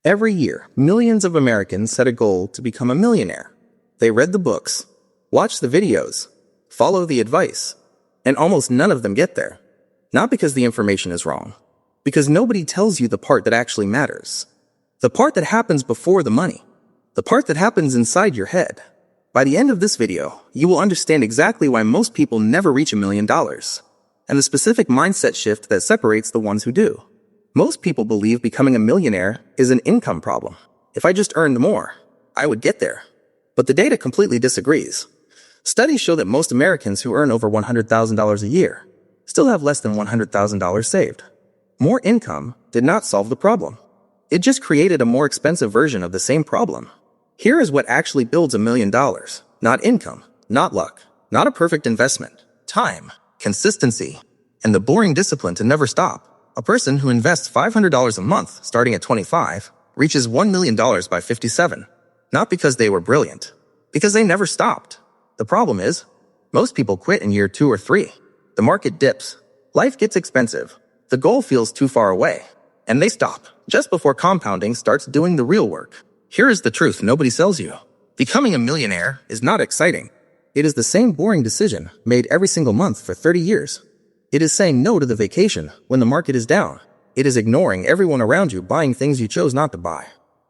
Every year, millions of Americans set a goal to become a millionaire. They read the books, watch the videos, follow the advice, and almost none of them get there. Not because the information is wrong, because nobody tells you the part that actually matters. The part that happens before the money. The part that happens inside your head. By the end of this video, you will understand exactly why most people never reach $1 million, and the specific mindset shift that separates the ones who do. Most people believe becoming a millionaire is an income problem. If I just earned more, I would get there. But the data completely disagrees. Studies show that most Americans who earn over $100,000 a year still have less than $100,000 saved. More income did not solve the problem. It just created a more expensive version of the same problem. Here is what actually builds $1 million. Not income, not luck, not a perfect investment. Time, consistency, and the boring discipline to never stop. A person who invests $500 a month starting at 25 reaches $1 million by 57. Not because they were brilliant, because they never stopped. The problem is, most people quit in year 2 or 3. The market dips. Life gets expensive. The goal feels too far away. And they stop, just before compounding starts doing the real work. Here is the truth nobody sells you. Becoming a millionaire is not exciting. It is the same boring decision made every single month for 30 years. It is saying no to the vacation when the market is down. It is ignoring everyone around you buying things you chose not to buy.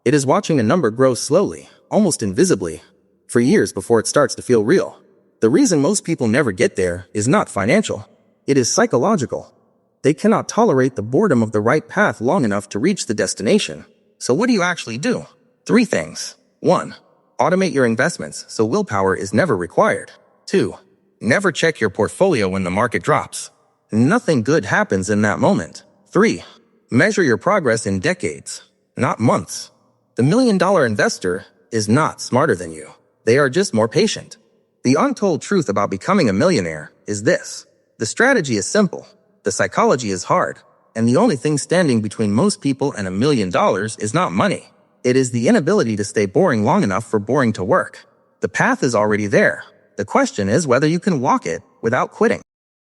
It is watching a number grow slowly, almost invisibly, for years before it starts to feel real. The reason most people never get there is not financial. It is psychological. They cannot tolerate the boredom of the right path long enough to reach the destination. So what do you actually do? 3 things. 1. Automate your investments so willpower is never required. 2. Never check your portfolio when the market drops. Nothing good happens in that moment. 3. Measure your progress in decades, not months. The $1 million investor is not smarter than you. They are just more patient. The untold truth about becoming a millionaire is this. The strategy is simple. The psychology is hard. And the only thing standing between most people and $1 million is not money. It is the inability to stay boring long enough for boring to work. The path is already there. The question is whether you can walk it without quitting.